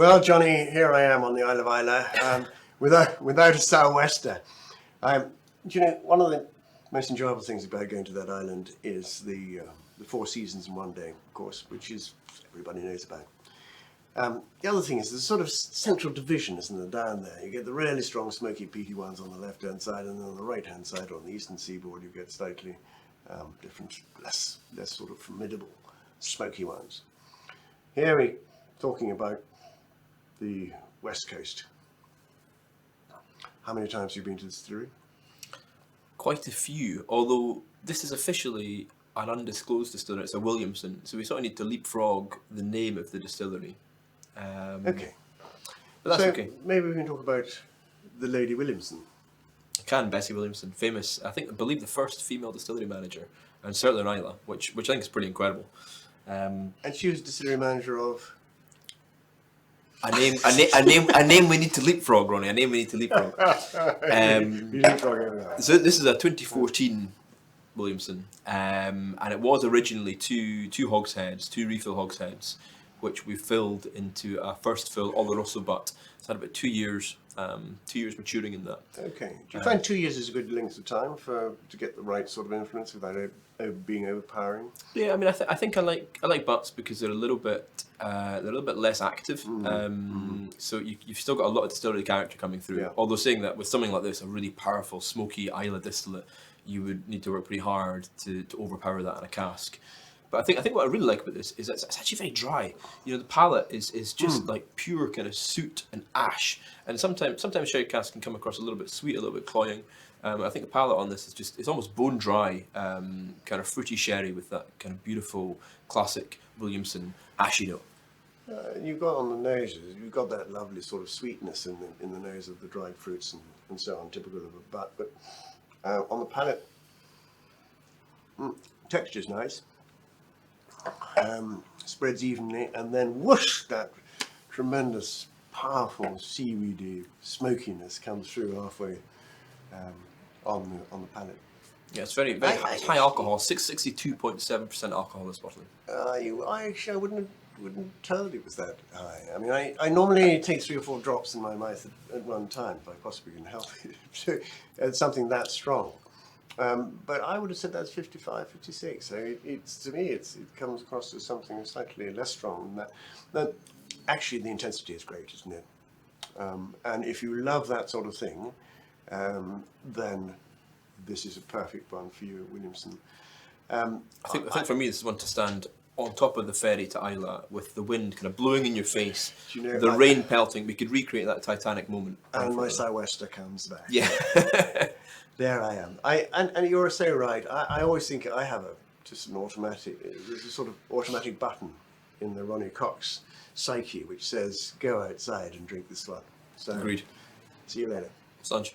Well, Johnny, here I am on the Isle of Islay, without a sou'wester. One of the most enjoyable things about going to that island is the four seasons in one day, of course, which is everybody knows about. The other thing is there's a sort of central division, isn't there, down there? You get the really strong, smoky, peaty ones on the left-hand side, and then on the right-hand side, on the eastern seaboard, you get slightly different, less sort of formidable, smoky ones. Here we're talking about the West Coast. How many times have you been to the distillery? Quite a few, although this is officially an undisclosed distillery. It's a Williamson, so we sort of need to leapfrog the name of the distillery. Okay. But that's so okay. Maybe we can talk about the Lady Williamson. Bessie Williamson, famous, I believe the first female distillery manager, and certainly in Islay, which I think is pretty incredible. And she was distillery manager of... A name we need to leapfrog, Ronnie. A name we need to leapfrog. So this is a 2014 Williamson, and it was originally two refill hogsheads, which we filled into a first fill Oloroso butt. It's had about 2 years, 2 years maturing in that. Okay. Do you find 2 years is a good length of time to get the right sort of influence without it being overpowering? Yeah, I mean, I think I like butts because they're a little bit less active. So you've still got a lot of distillery character coming through. Yeah. Although saying that with something like this, a really powerful, smoky Islay distillate, you would need to work pretty hard to overpower that in a cask. But I think what I really like about this is that it's actually very dry. You know, the palate is just like pure kind of soot and ash. And sometimes sherry casks can come across a little bit sweet, a little bit cloying. I think the palate on this is it's almost bone dry, kind of fruity sherry with that kind of beautiful classic Williamson ashy note. You've got on the noses, you've got that lovely sort of sweetness in the nose of the dried fruits and so on, typical of a butt. But on the palate, texture's nice. Spreads evenly, and then whoosh, that tremendous, powerful seaweedy smokiness comes through halfway on the palate. Yeah, it's very high alcohol, 62.7% alcohol this bottle. I wouldn't tell it was that high. I mean, I normally take 3 or 4 drops in my mouth at one time if I possibly can help it. So it's something that strong. But I would have said that's 55, 56. So to me, it comes across as something slightly less strong than that. But actually, the intensity is great, isn't it? And if you love that sort of thing, then this is a perfect one for you, Williamson. I think for me, this is one to stand on top of the ferry to Islay with the wind kind of blowing in your face, the rain pelting. We could recreate that Titanic moment. And my sou'wester comes back. Yeah. There I am. And you're so right. I always think I have there's a sort of automatic button in the Ronnie Cox psyche which says, go outside and drink this one. So, Agreed. See you later. Sunch.